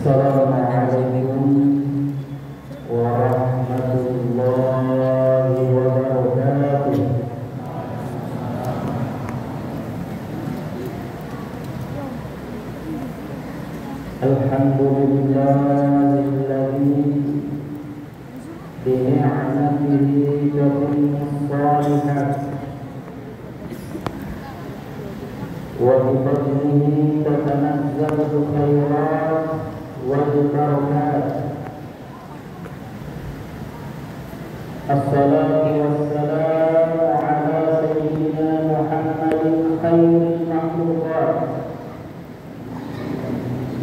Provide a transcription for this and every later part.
Assalamualaikum warahmatullahi wabarakatuh. Alhamdulillahilladzi bi ni'matihi tatimmus shalihat wa bi fadlihi tatanazzalul khairat wal barakat. Assalatu wassalamu ala sayyidina Muhammadin khairil makhluqat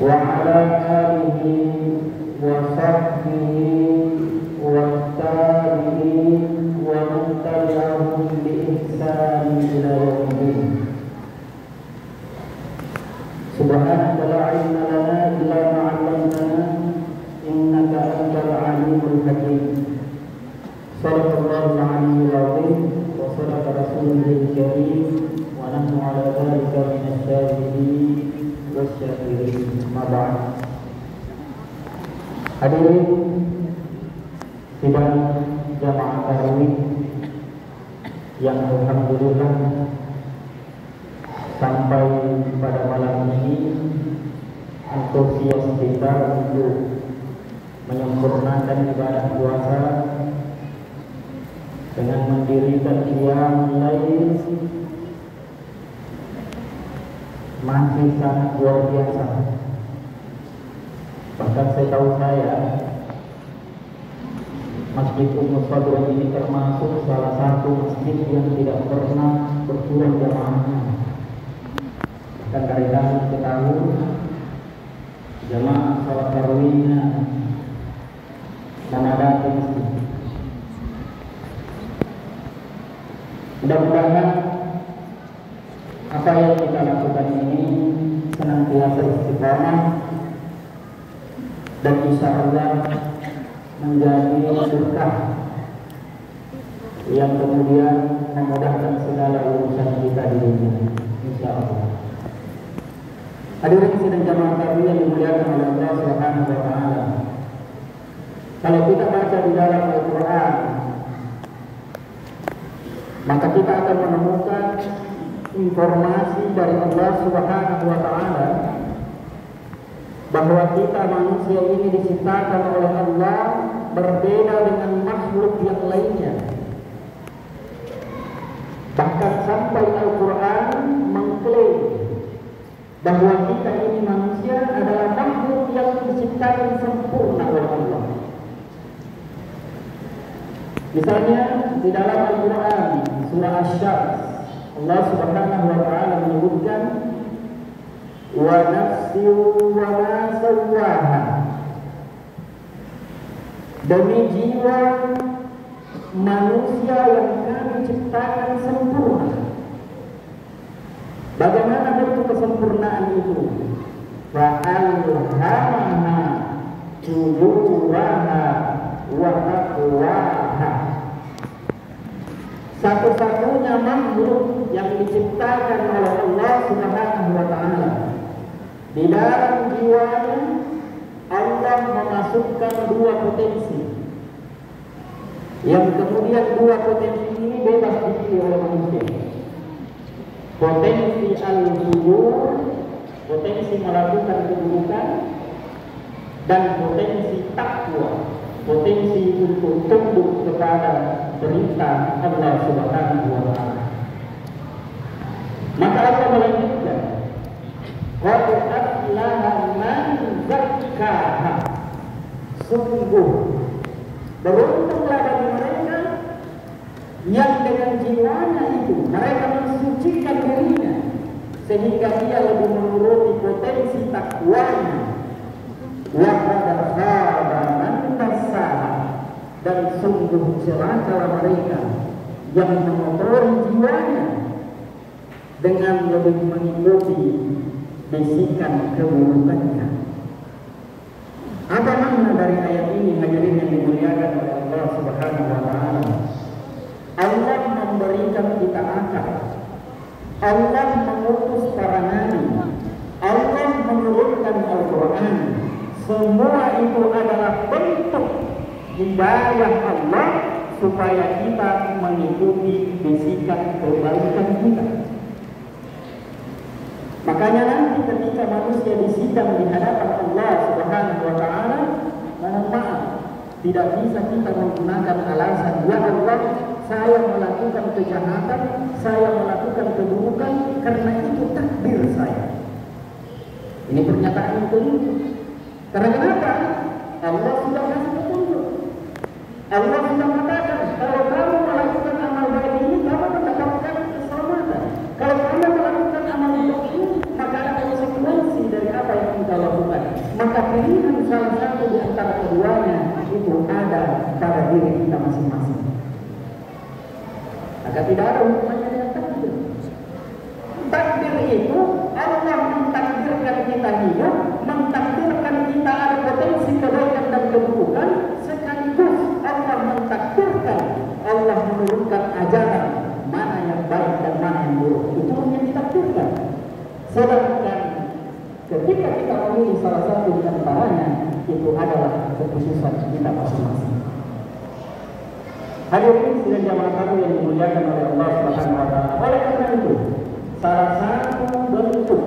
wa ala alihi wa sahbihi wa tabi'in wa man tabi'ahum bi ihsan ila yaumiddin. Subhanaka la ilma lana illa ma 'allamtana innaka antal alimul hakim. Shadaqallahul aliyyul azim wa shadaqa rasulul karim wa nahnu 'ala dzalika minasy syahidin wasyakirin. Amma ba'd. Hadirin sidang jamaah tarawih yang alhamdulillah sampai pada malam ini antusias kita untuk menyempurnakan ibadah puasa dengan mendirikan qiyam lail masih sangat luar biasa. Bahkan setahu saya Masjid Ummu Sadrah ini termasuk salah satu masjid yang tidak pernah berkurang jamaahnya. Dan dari tahun ke tahun jamaah salat tarawihnya memadati masjid. Mudah-mudahan apa yang kita lakukan ini senantiasa istiqamah dan insya Allah menjadi berkah yang kemudian memudahkan segala urusan kita di dunia, insya Allah. Hadirin sidang jamaah tarawih yang dimuliakan oleh Allah Subhanahu wa taala. Kalau kita baca di dalam Al-Qur'an, maka kita akan menemukan informasi dari Allah Subhanahu wa taala bahwa kita manusia ini diciptakan oleh Allah berbeda dengan makhluk yang lainnya. Bahkan sampai Al-Qur'an mengklaim bahwa kita ini manusia adalah makhluk yang diciptakan sempurna oleh Allah. Misalnya di dalam Al-Quran surah Asy-Syams, Allah Subhanahu wa taala menyebutkan wa nafsin wa ma sawwaha, demi jiwa manusia yang kami ciptakan sempurna. Bagaimana bentuk kesempurnaan itu? Fa'alhamaha fujuraha wa taqwaha. Satu-satunya makhluk yang diciptakan oleh Allah Subhanahu wa taala, di dalam jiwanya Allah memasukkan dua potensi, yang kemudian dua potensi ini bebas dipilih oleh manusia. Potensi al-fujur, potensi melakukan keburukan, dan potensi takwa, potensi untuk tunduk kepada perintah Allah Subhanahu wa taala. Maka Allah melanjutkan, qad aflaha man zakkaha, sungguh beruntunglah bagi mereka yang dengan jiwanya itu mereka mensucikan dirinya sehingga dia lebih menuruti potensi takwanya. Wa qad khaba man dassaha, dan sungguh celakalah mereka yang mengotori jiwanya dengan lebih mengikuti bisikan keburukannya. Apa makna dari ayat ini, hadirin yang dimuliakan oleh Allah Subhanahu wa taala? Allah memberikan kita akal, Allah mengutus para nabi, Allah menurunkan Al-Quran, itu adalah bentuk hidayah Allah supaya kita mengikuti bisikan kebaikan kita. Makanya nanti ketika manusia disidang di hadapan Allah Subhanahu wa taala, mohon maaf, tidak bisa kita menggunakan alasan, ya Allah, saya melakukan kejahatan, saya melakukan keburukan karena itu takdir saya. Ini pernyataan yang keliru. Karena kenapa? Allah sudah kasih petunjuk. Allah sudah mengatakan, kalau kamu melakukan amal baik ini, kamu mendapatkan keselamatan. Kalau kamu melakukan amal buruk ini, maka ada konsekuensi dari apa yang kita lakukan. Maka pilihan salah satu di antara keduanya itu ada pada diri kita masing-masing. Maka tidak ada hubungannya dengan takdir. Takdir itu Allah mentakdirkan kita hidup, mentakdirkan kita ada potensi kebaikan dan keburukan, sekaligus Allah mentakdirkan, Allah menurunkan ajaran mana yang baik dan mana yang buruk. Itu yang ditakdirkan. Sedangkan ketika kita memilih salah satu di antaranya, itu adalah keputusan kita masing-masing. Hadirin sidang jamaah kami yang dimuliakan oleh Allah Subhanahu wa taala. Oleh karena itu, salah satu bentuk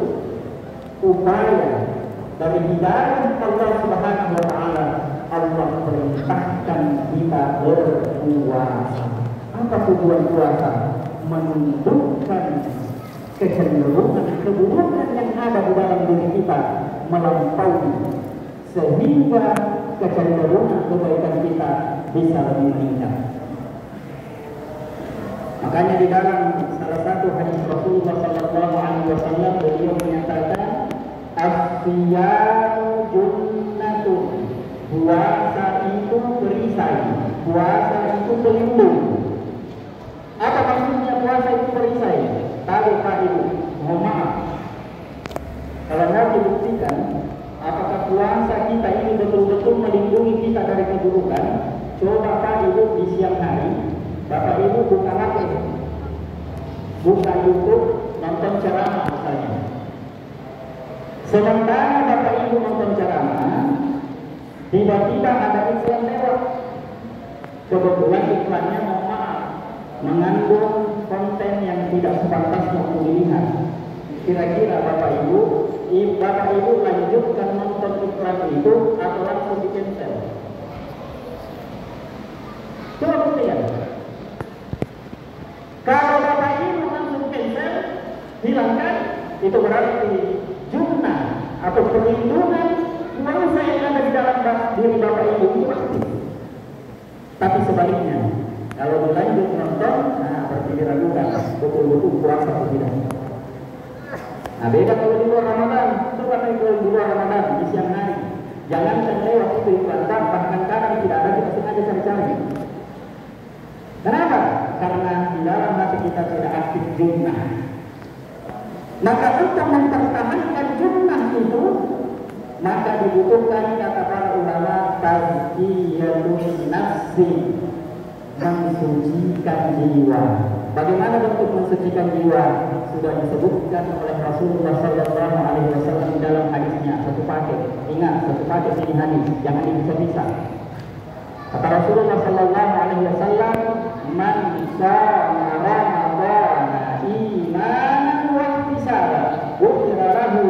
upaya dari hidayah Allah Subhanahu wa taala, Allah perintahkan kita berpuasa. Apa tujuan puasa? Menundukkan kecenderungan keburukan yang ada di dalam diri kita melampaui, sehingga kecenderungan kebaikan kita bisa lebih meningkat. Makanya di dalam salah satu hadis Rasulullah sallallahu alaihi wasallam, beliau menyatakan, "As-siyamu junnatun." Puasa itu perisai, puasa itu pelindung. Apa maksudnya puasa itu perisai? Tahu Pak Ibu, mohon maaf, kalau mau dibuktikan apakah puasa kita ini betul-betul melindungi kita dari keburukan, coba Pak Ibu di siang hari Bapak Ibu buka HP, buka YouTube, nonton ceramah misalnya. Sementara Bapak Ibu nonton ceramah, tiba-tiba ada iklan lewat. Kebetulan iklannya, mohon maaf, mengandung konten yang tidak sepantasnya untuk dilihat. Kira-kira Bapak Ibu lanjutkan nonton iklan itu atau langsung di cancel? Coba buktikan. Kalau Bapak Ibu langsung cancel, hilangkan, itu berarti junnah atau perlindungan puasa yang ada di dalam diri Bapak Ibu itu aktif. Tapi sebaliknya, kalau berlanjut nonton, nah berarti diragukan betul-betul puasa atau tidak. Nah beda kalau di luar Ramadan, coba kalau di luar Ramadan di siang hari, jangan lewat itu iklan, bahkan kadang tidak ada, kita sengaja cari-cari. Kenapa? Karena di dalam hati kita tidak aktif junnah. Maka untuk mempertahankan junnah itu, maka dibutuhkan, kata para ulama, tazkiyatun nafsi, mensucikan jiwa. Bagaimana bentuk mensucikan jiwa? Sudah disebutkan oleh Rasulullah sallallahu alaihi wasallam dalam hadisnya, satu paket. Ingat, satu paket ini hadis, jangan dipisah-pisah. Kata Rasulullah sallallahu alaihi wasallam, "Man shama Ramadana imanan wa ihtisaban, ghufira lahu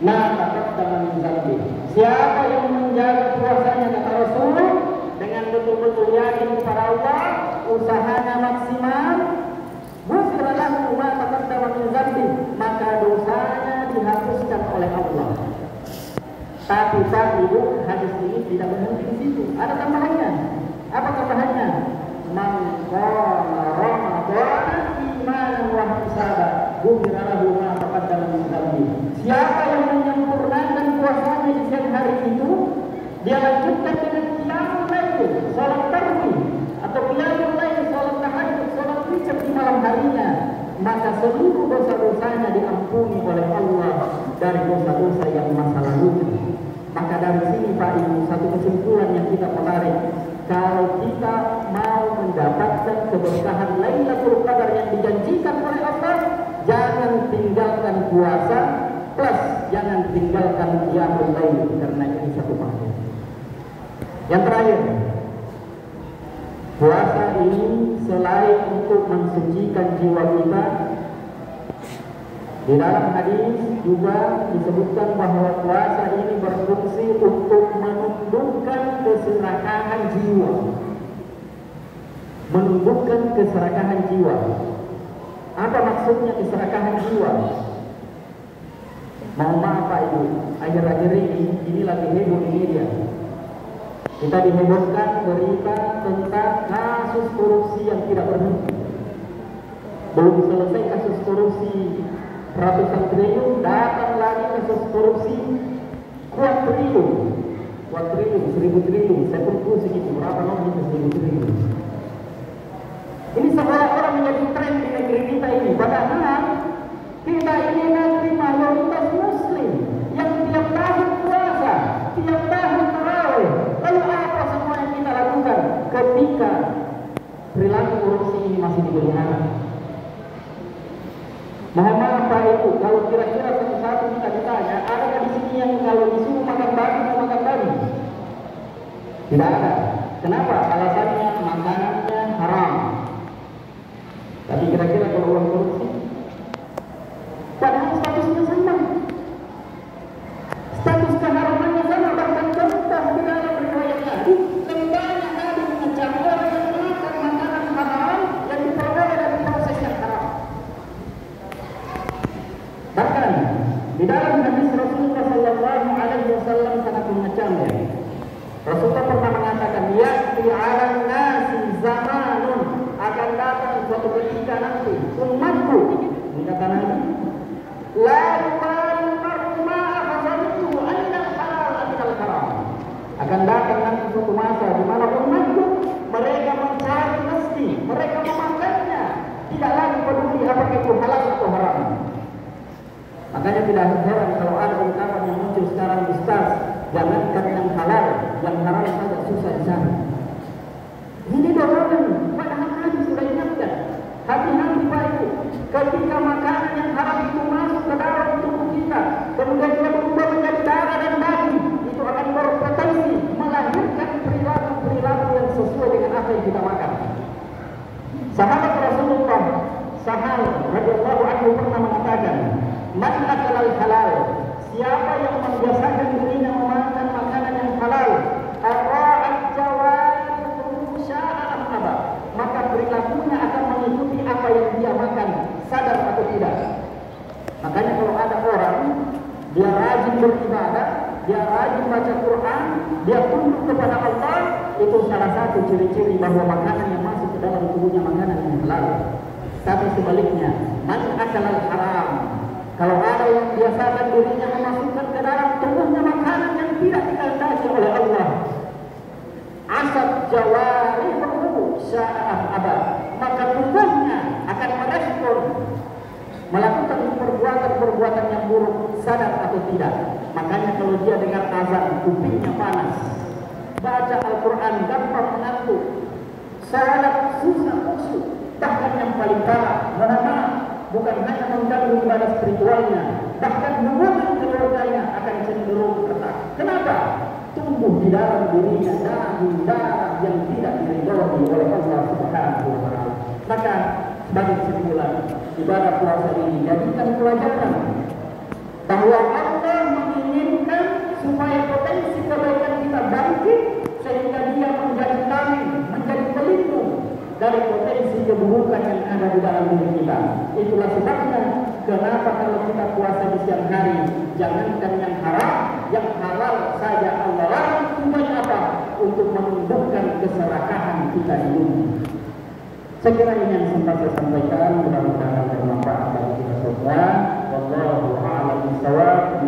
ma taqaddama min dzambi." Siapa yang menjaga puasanya, kata Rasul, dengan betul-betul yakin kepada Allah, usahanya maksimal, ghufira lahu ma taqaddama min dzambi, maka dosanya dihapuskan oleh Allah. Tapi Pak Ibu, hadis ini tidak berhenti di situ. Ada tambahannya. Apa tambahannya? Man qama Ramadana imanan wa ihtisaban, ghufira lahu ma taqaddama min dzambi. Siapa yang menyempurnakan puasanya di siang hari itu, dia lanjutkan dengan qiyamul lail, salat tarawih, atau qiyamul lail, salat tahajud, salat witir di malam harinya, maka seluruh dosa-dosanya diampuni oleh Allah dari dosa-dosa yang masa lalu. Maka dari sini Pak Ibu, satu kesimpulan yang kita menarik, kalau kita mau mendapatkan keberkahan Lailatul Qadar yang dijanjikan oleh Allah, jangan tinggalkan puasa, plus jangan tinggalkan meninggalkan qiyamul lail karena ini satu paket. Yang terakhir, puasa ini selain untuk mensucikan jiwa kita, di dalam hadis juga disebutkan bahwa puasa ini berfungsi untuk menundukkan keserakahan jiwa. Menundukkan keserakahan jiwa. Apa maksudnya keserakahan jiwa? Mohon maaf Pak Ibu, akhir-akhir ini lagi heboh di media. Kita dihebohkan berita tentang kasus korupsi yang tidak berhenti. Belum selesai kasus korupsi ratusan triliun, datang lagi kasus korupsi kuadriliun, 1000 triliun. Saya pun segitu, berapa nomor itu 1000 triliun. Ini seolah-olah menjadi tren di negeri kita ini. Padahal kita ini negeri mayoritas Muslim yang tiap tahun puasa, tiap tahun tarawih. Lalu apa semua yang kita lakukan ketika perilaku korupsi ini masih dipelihara? Mohon maaf Pak Ibu, kalau kira-kira satu-satu kita ditanya, adakah di sini yang kalau disuruh makan babi mau makan babi? Tidak ada. Kenapa? Alasannya makanannya haram. Tapi kira-kira kalau orang korupsi, padahal statusnya sama, status keharamannya sama, bahkan contoh di dalam riwayat tadi, lembahnya Nabi mengecam orang yang makan makanan haram yang diperoleh dari proses yang haram. Bahkan di dalam hadis Rasulullah Sallallahu Alaihi Wasallam sangat mengecamnya. Rasulullah pernah mengatakan, ya'ti 'alan nasi zamanun, akan datang suatu ketika nanti umatku, ini kata Nabi, la yubalu mar'u ma akhadtu anna halal minal haram. Akan datang nanti suatu masa di mana umatku mereka mencari rezeki, mereka memakannya, tidak lagi peduli apakah itu halal atau haram. Makanya tidak heran kalau ada ungkapan yang muncul sekarang, ustaz, jangankan yang halal, yang haram saja susah dicari. Ini dorongan, padahal Nabi sudah ingatkan, hati-hati Pak Ibu, ketika makanan yang haram itu masuk ke dalam tubuh kita, kemudian dia berubah menjadi darah dan daging, itu akan berpotensi melahirkan perilaku yang sesuai dengan apa yang kita makan. Sahabat Rasulullah Sahal radhiyallahu anhu pernah mengatakan, man akalal halal, siapa yang membiasakan dirinya memakan makanan yang halal, ara'at jawarihu sya'an aba, maka perilakunya akan mengikuti apa yang dia makan, sadar atau tidak. Makanya kalau ada orang dia rajin beribadah, dia rajin baca Quran, dia tunduk kepada Allah, itu salah satu ciri-ciri bahwa makanan yang masuk ke dalam tubuhnya makanan yang halal. Tapi sebaliknya, man akalal haram, kalau ada yang biasakan dirinya memasukkan ke dalam tubuhnya makanan yang tidak dikehendaki oleh Allah, asab jawarihu sya'an abad, maka tubuhnya akan merespon melakukan perbuatan-perbuatan yang buruk, sadar atau tidak. Makanya kalau dia dengar azan, kupingnya panas, baca Al-Quran gampang mengantuk, salat susah khusyuk, bahkan yang paling parah, bukan hanya mengganggu ibadah spiritualnya, bahkan hubungan keluarganya akan cenderung retak. Kenapa? Tumbuh di dalam dirinya darah yang tidak diridhoi oleh Allah Subhanahu wa Ta'ala. Maka sebagai kesimpulan, ibadah puasa ini jadikan pelajaran bahwa Allah menginginkan supaya potensi kebaikan kita bangkit, sehingga dia menjadi tameng, menjadi pelindung dari potensi keburukan yang ada di dalam diri kita. Itulah sebabnya kenapa kalau kita puasa di siang hari, jangankan yang haram, yang halal saja Allah larang. Tujuannya apa? Untuk menundukkan keserakahan kita di bumi. Saya kira ini yang sempat saya sampaikan, mudah-mudahan bermanfaat bagi kita semua. Wallahu a'lam bishawab.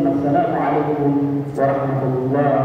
Assalamualaikum warahmatullahi wabarakatuh.